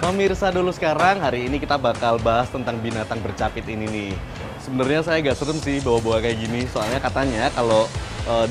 Pemirsa dulu sekarang, hari ini kita bakal bahas tentang binatang bercapit ini nih. Sebenarnya saya agak serem sih bawa-bawa kayak gini, soalnya katanya kalau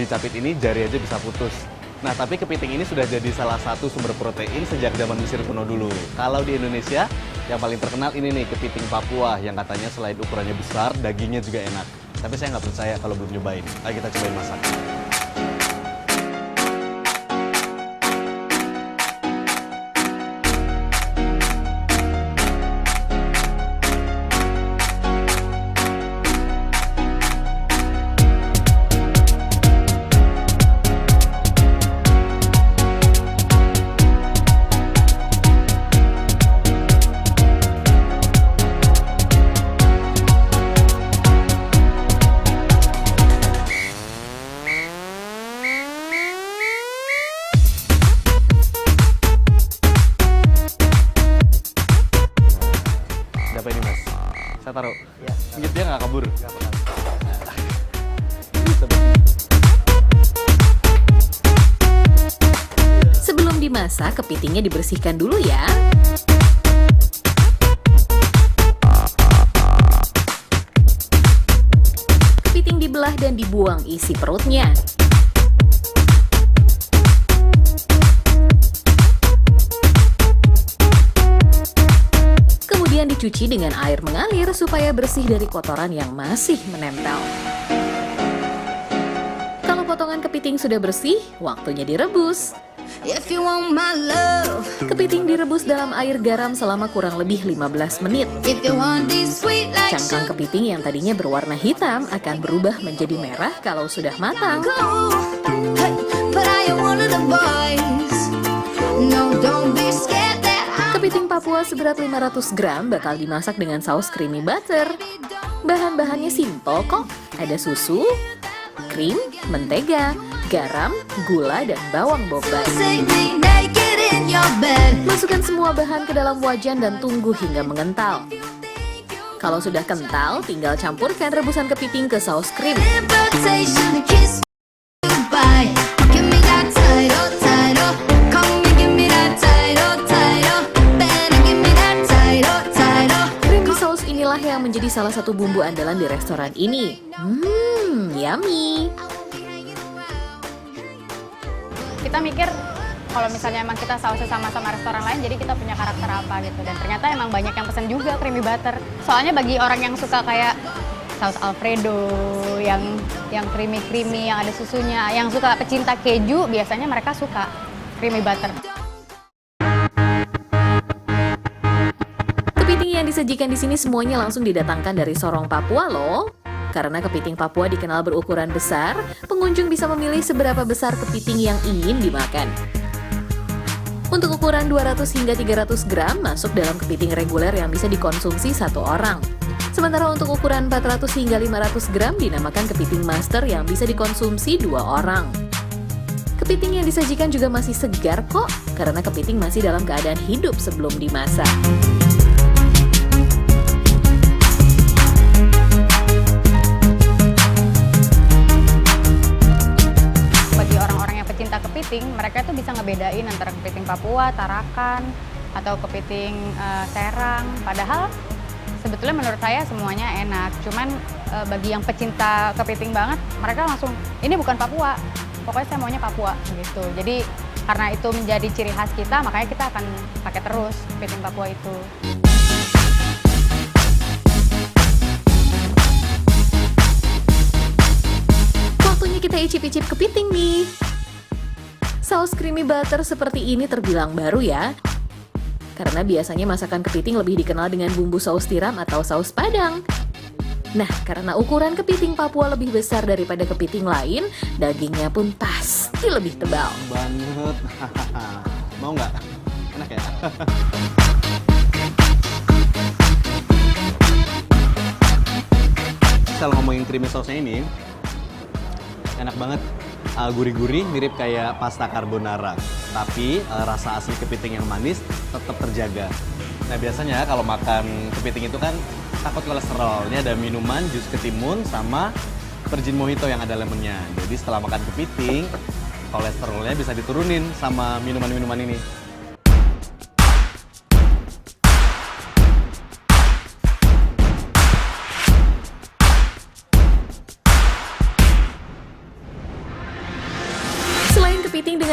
dicapit ini jari aja bisa putus. Nah, tapi kepiting ini sudah jadi salah satu sumber protein sejak zaman Mesir kuno dulu. Kalau di Indonesia, yang paling terkenal ini nih, kepiting Papua, yang katanya selain ukurannya besar, dagingnya juga enak. Tapi saya nggak percaya kalau belum nyobain. Ayo kita cobain masak. Apa ini mas? Saya taruh. Ya, Dia nggak kabur. nggak apa-apa. Sebelum dimasak, kepitingnya dibersihkan dulu ya. Kepiting dibelah dan dibuang isi perutnya. Kemudian dicuci dengan air mengalir supaya bersih dari kotoran yang masih menempel. Kalau potongan kepiting sudah bersih, waktunya direbus. Kepiting direbus dalam air garam selama kurang lebih 15 menit. Cangkang kepiting yang tadinya berwarna hitam akan berubah menjadi merah kalau sudah matang. Kepiting Papua seberat 500 gram bakal dimasak dengan saus creamy butter. Bahan-bahannya simple kok. Ada susu, krim, mentega, garam, gula, dan bawang bombay. Masukkan semua bahan ke dalam wajan dan tunggu hingga mengental. Kalau sudah kental, tinggal campurkan rebusan kepiting ke saus krim. Creamy sauce inilah yang menjadi salah satu bumbu andalan di restoran ini. Yummy! Kita mikir kalau misalnya emang kita sausnya sama-sama restoran lain, jadi kita punya karakter apa gitu. Dan ternyata emang banyak yang pesen juga creamy butter. Soalnya bagi orang yang suka kayak saus Alfredo, yang creamy, yang ada susunya, yang suka pecinta keju, biasanya mereka suka creamy butter. Kepiting yang disajikan di sini semuanya langsung didatangkan dari Sorong, Papua loh. Karena kepiting Papua dikenal berukuran besar, pengunjung bisa memilih seberapa besar kepiting yang ingin dimakan. Untuk ukuran 200 hingga 300 gram masuk dalam kepiting reguler yang bisa dikonsumsi satu orang. Sementara untuk ukuran 400 hingga 500 gram dinamakan kepiting master yang bisa dikonsumsi 2 orang. Kepiting yang disajikan juga masih segar kok, karena kepiting masih dalam keadaan hidup sebelum dimasak. Mereka tuh bisa ngebedain antara kepiting Papua, Tarakan, atau kepiting Serang. Padahal sebetulnya menurut saya semuanya enak. Cuman bagi yang pecinta kepiting banget, mereka langsung, ini bukan Papua, pokoknya saya maunya Papua gitu. Jadi karena itu menjadi ciri khas kita, makanya kita akan pakai terus kepiting Papua itu. Waktunya kita icip-icip kepiting nih. Saus creamy butter seperti ini terbilang baru ya. Karena biasanya masakan kepiting lebih dikenal dengan bumbu saus tiram atau saus padang. Nah, karena ukuran kepiting Papua lebih besar daripada kepiting lain, dagingnya pun pasti lebih tebal. Banget. Mau nggak? Enak ya? Kalau ngomongin creamy sauce-nya ini, enak banget. Gurih-gurih, mirip kayak pasta carbonara. Tapi rasa asli kepiting yang manis tetap terjaga. Nah biasanya kalau makan kepiting itu kan takut kolesterol. Ini ada minuman, jus ketimun, sama virgin mojito yang ada lemonnya. Jadi setelah makan kepiting, kolesterolnya bisa diturunin sama minuman-minuman ini.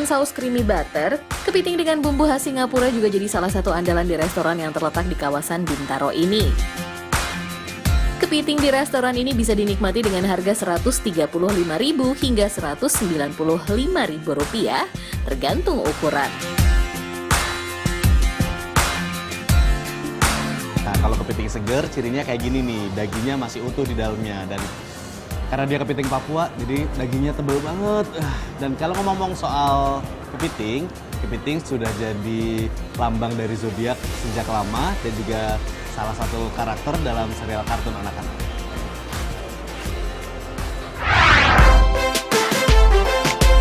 dengan saus creamy butter, kepiting dengan bumbu khas Singapura juga jadi salah satu andalan di restoran yang terletak di kawasan Bintaro ini. Kepiting di restoran ini bisa dinikmati dengan harga Rp135.000 hingga Rp195.000 tergantung ukuran. Nah, kalau kepiting seger, cirinya kayak gini nih, dagingnya masih utuh di dalamnya. Dan karena dia kepiting Papua, jadi dagingnya tebal banget. Dan kalau ngomong soal kepiting, kepiting sudah jadi lambang dari zodiak sejak lama dan juga salah satu karakter dalam serial kartun anak-anak.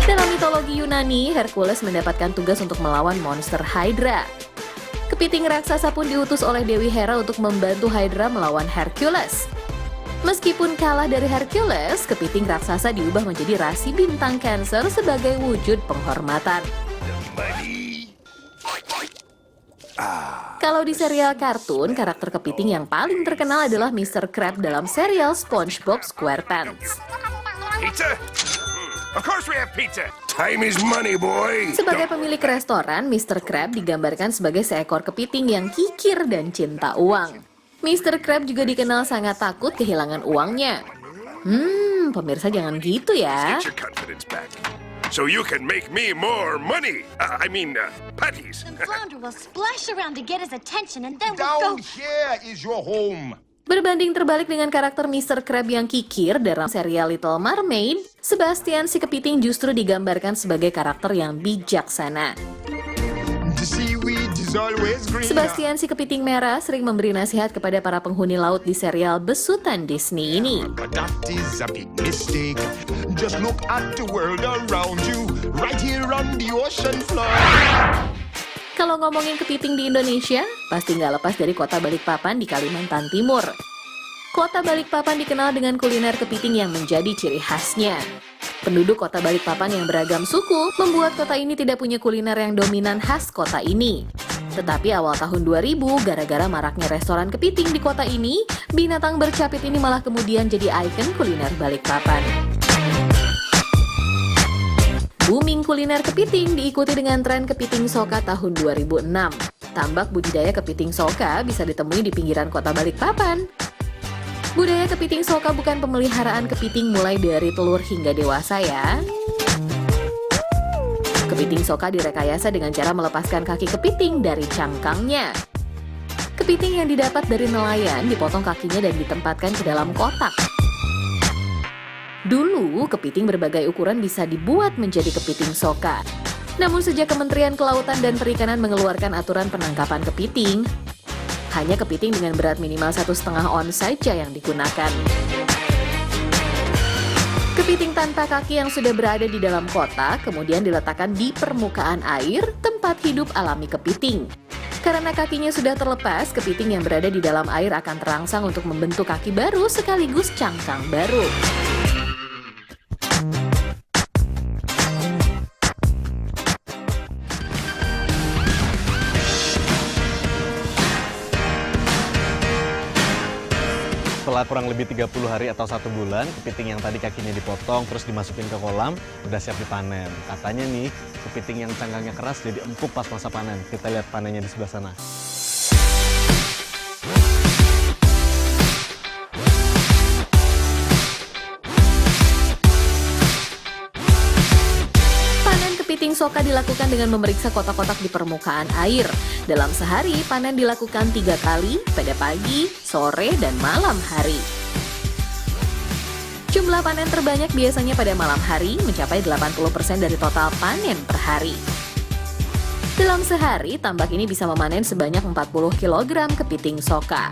Dalam mitologi Yunani, Hercules mendapatkan tugas untuk melawan monster Hydra. Kepiting raksasa pun diutus oleh Dewi Hera untuk membantu Hydra melawan Hercules. Meskipun kalah dari Hercules, kepiting raksasa diubah menjadi rasi bintang Cancer sebagai wujud penghormatan. Kalau di serial kartun, karakter kepiting yang paling terkenal adalah Mr. Crab dalam serial SpongeBob SquarePants. Pizza? Of course we have pizza. Time is money, boy. Sebagai pemilik restoran, Mr. Crab digambarkan sebagai seekor kepiting yang kikir dan cinta uang. Mr. Crab juga dikenal sangat takut kehilangan uangnya. Pemirsa jangan gitu ya. Get your confidence back. So you can make me more money. Patties. And Flounder will splash around to get his attention and then Down we'll go... here is your home. Berbanding terbalik dengan karakter Mr. Crab yang kikir dalam serial Little Mermaid, Sebastian si kepiting justru digambarkan sebagai karakter yang bijaksana. The seaweed is always green. Sebastian si kepiting merah sering memberi nasihat kepada para penghuni laut di serial besutan Disney ini. But that is a big mistake. Just look at the world around you, right here on the ocean floor. Kalau ngomongin kepiting di Indonesia, pasti nggak lepas dari kota Balikpapan di Kalimantan Timur. Kota Balikpapan dikenal dengan kuliner kepiting yang menjadi ciri khasnya. Penduduk kota Balikpapan yang beragam suku membuat kota ini tidak punya kuliner yang dominan khas kota ini. Tetapi awal tahun 2000, gara-gara maraknya restoran kepiting di kota ini, binatang bercapit ini malah kemudian jadi ikon kuliner Balikpapan. Booming kuliner kepiting diikuti dengan tren kepiting soka tahun 2006. Tambak budidaya kepiting soka bisa ditemui di pinggiran kota Balikpapan. Budaya kepiting soka bukan pemeliharaan kepiting mulai dari telur hingga dewasa ya. Kepiting soka direkayasa dengan cara melepaskan kaki kepiting dari cangkangnya. Kepiting yang didapat dari nelayan dipotong kakinya dan ditempatkan ke dalam kotak. Dulu, kepiting berbagai ukuran bisa dibuat menjadi kepiting soka. Namun sejak Kementerian Kelautan dan Perikanan mengeluarkan aturan penangkapan kepiting, hanya kepiting dengan berat minimal 1,5 ons saja yang digunakan. Kepiting tanpa kaki yang sudah berada di dalam kotak kemudian diletakkan di permukaan air, tempat hidup alami kepiting. Karena kakinya sudah terlepas, kepiting yang berada di dalam air akan terangsang untuk membentuk kaki baru sekaligus cangkang baru. Setelah kurang lebih 30 hari atau 1 bulan, kepiting yang tadi kakinya dipotong terus dimasukin ke kolam, udah siap dipanen. Katanya nih, kepiting yang cangkangnya keras jadi empuk pas masa panen. Kita lihat panennya di sebelah sana. Kepiting soka dilakukan dengan memeriksa kotak-kotak di permukaan air. Dalam sehari, panen dilakukan 3 kali, pada pagi, sore, dan malam hari. Jumlah panen terbanyak biasanya pada malam hari, mencapai 80% dari total panen per hari. Dalam sehari, tambak ini bisa memanen sebanyak 40 kg kepiting soka.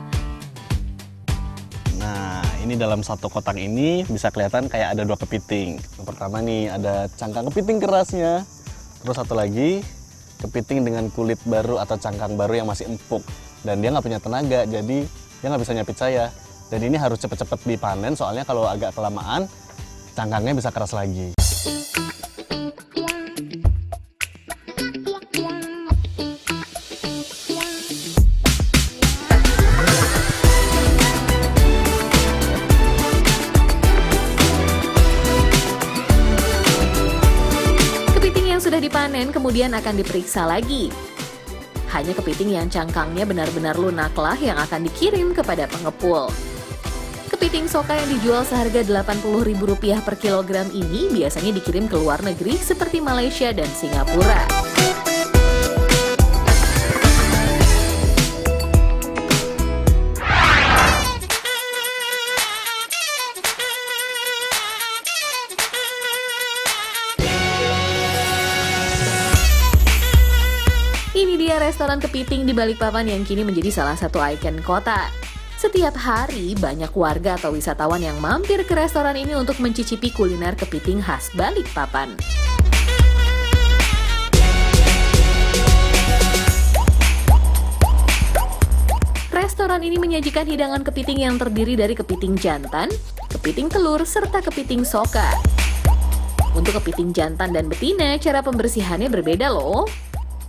Nah, ini dalam satu kotak ini bisa kelihatan kayak ada 2 kepiting. Yang pertama nih ada cangkang kepiting kerasnya. Terus satu lagi kepiting dengan kulit baru atau cangkang baru yang masih empuk. Dan dia nggak punya tenaga, jadi dia nggak bisa nyapit saya. Dan ini harus cepet-cepet dipanen, soalnya kalau agak kelamaan cangkangnya bisa keras lagi. panen kemudian akan diperiksa lagi. Hanya kepiting yang cangkangnya benar-benar lunaklah yang akan dikirim kepada pengepul. Kepiting soka yang dijual seharga Rp80.000 per kilogram ini biasanya dikirim ke luar negeri seperti Malaysia dan Singapura. Ini dia restoran kepiting di Balikpapan yang kini menjadi salah satu ikon kota. Setiap hari, banyak warga atau wisatawan yang mampir ke restoran ini untuk mencicipi kuliner kepiting khas Balikpapan. Restoran ini menyajikan hidangan kepiting yang terdiri dari kepiting jantan, kepiting telur, serta kepiting soka. Untuk kepiting jantan dan betina, cara pembersihannya berbeda loh.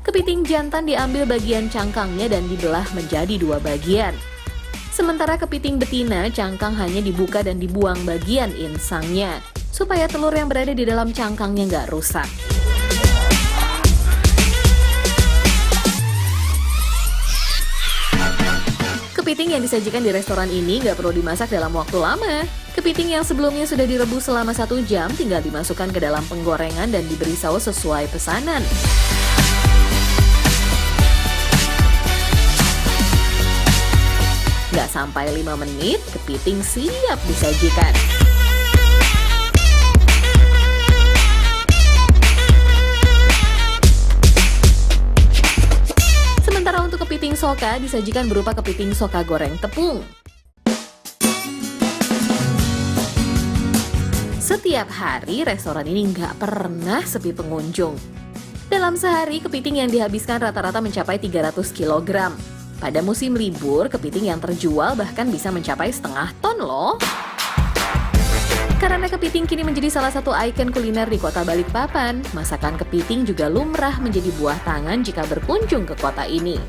Kepiting jantan diambil bagian cangkangnya dan dibelah menjadi 2 bagian. Sementara kepiting betina, cangkang hanya dibuka dan dibuang bagian insangnya, supaya telur yang berada di dalam cangkangnya nggak rusak. Kepiting yang disajikan di restoran ini nggak perlu dimasak dalam waktu lama. Kepiting yang sebelumnya sudah direbus selama 1 jam tinggal dimasukkan ke dalam penggorengan dan diberi saus sesuai pesanan. Nggak sampai 5 menit, kepiting siap disajikan. Sementara untuk kepiting soka disajikan berupa kepiting soka goreng tepung. Setiap hari, restoran ini nggak pernah sepi pengunjung. Dalam sehari, kepiting yang dihabiskan rata-rata mencapai 300 kg. Pada musim libur, kepiting yang terjual bahkan bisa mencapai setengah ton loh. Karena kepiting kini menjadi salah satu ikon kuliner di kota Balikpapan, masakan kepiting juga lumrah menjadi buah tangan jika berkunjung ke kota ini.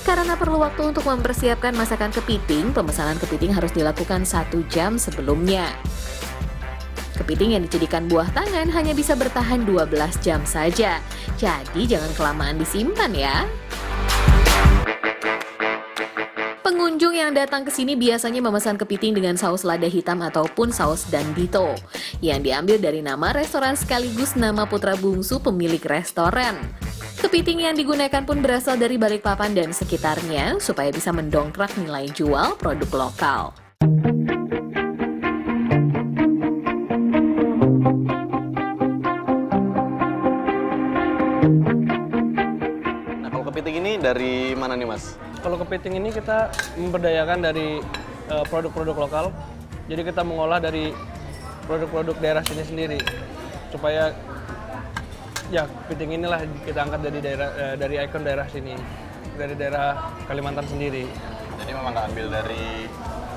Karena perlu waktu untuk mempersiapkan masakan kepiting, pemesanan kepiting harus dilakukan 1 jam sebelumnya. Kepiting yang dijadikan buah tangan hanya bisa bertahan 12 jam saja, jadi jangan kelamaan disimpan ya. Pengunjung yang datang ke sini biasanya memesan kepiting dengan saus lada hitam ataupun saus dandito, yang diambil dari nama restoran sekaligus nama putra bungsu pemilik restoran. Kepiting yang digunakan pun berasal dari Balikpapan dan sekitarnya, supaya bisa mendongkrak nilai jual produk lokal. Nah, kalau kepiting ini dari mana nih, Mas? Kalau kepiting ini kita memberdayakan dari produk-produk lokal. Jadi kita mengolah dari produk-produk daerah sini sendiri. Supaya ya kepiting inilah kita angkat dari ikon daerah sini. Dari daerah Kalimantan sendiri. Jadi memang nggak ambil dari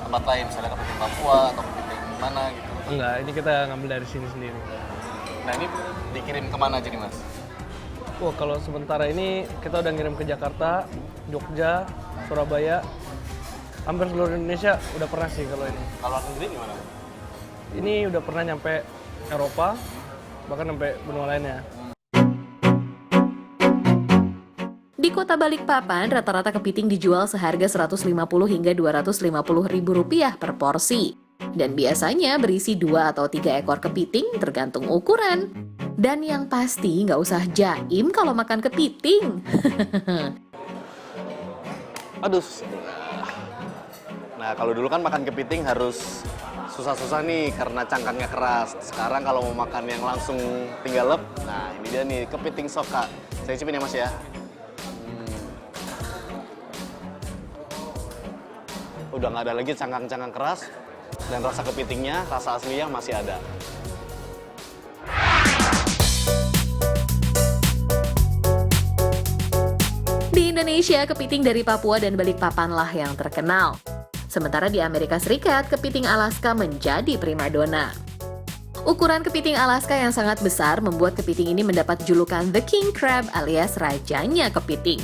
tempat lain, misalnya kepiting Papua atau kepiting mana gitu? Enggak, ini kita ngambil dari sini sendiri. Nah, ini dikirim kemana aja nih, Mas? Wah, kalau sementara ini kita udah ngirim ke Jakarta, Jogja, Surabaya, hampir seluruh Indonesia udah pernah sih kalau ini. Kalau negeri gimana? Ini udah pernah nyampe Eropa, bahkan sampai benua lainnya. Di kota Balikpapan, rata-rata kepiting dijual seharga Rp150 hingga Rp250.000 per porsi. Dan biasanya berisi 2 atau 3 ekor kepiting tergantung ukuran. Dan yang pasti nggak usah jaim kalau makan kepiting. Aduh. Nah, kalau dulu kan makan kepiting harus susah-susah nih karena cangkangnya keras. Sekarang kalau mau makan yang langsung tinggal lep, nah ini dia nih kepiting soka. Saya cipin ya, Mas ya. Udah nggak ada lagi cangkang-cangkang keras dan rasa kepitingnya, rasa aslinya masih ada. Di Indonesia, kepiting dari Papua dan Balikpapan lah yang terkenal. Sementara di Amerika Serikat, kepiting Alaska menjadi primadona. Ukuran kepiting Alaska yang sangat besar membuat kepiting ini mendapat julukan The King Crab alias rajanya kepiting.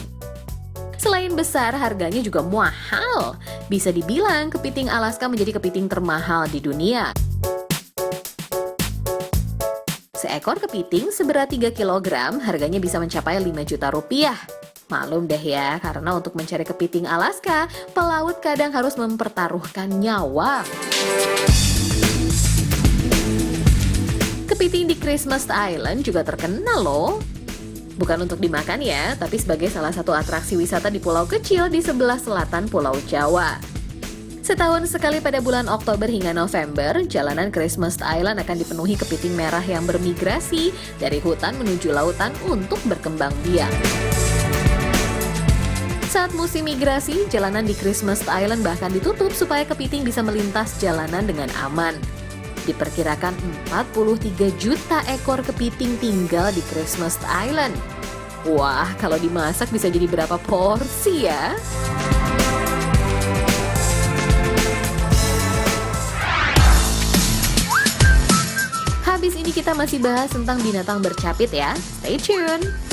Selain besar, harganya juga mahal. Bisa dibilang kepiting Alaska menjadi kepiting termahal di dunia. seekor kepiting seberat 3 kg harganya bisa mencapai 5 juta rupiah. Malum deh ya, karena untuk mencari kepiting Alaska, pelaut kadang harus mempertaruhkan nyawa. Kepiting di Christmas Island juga terkenal loh. Bukan untuk dimakan ya, tapi sebagai salah satu atraksi wisata di pulau kecil di sebelah selatan Pulau Jawa. Setahun sekali pada bulan Oktober hingga November, jalanan Christmas Island akan dipenuhi kepiting merah yang bermigrasi dari hutan menuju lautan untuk berkembang biak. Saat musim migrasi, jalanan di Christmas Island bahkan ditutup supaya kepiting bisa melintas jalanan dengan aman. Diperkirakan 43 juta ekor kepiting tinggal di Christmas Island. Wah, kalau dimasak bisa jadi berapa porsi ya? Habis ini kita masih bahas tentang binatang bercapit ya. Stay tune!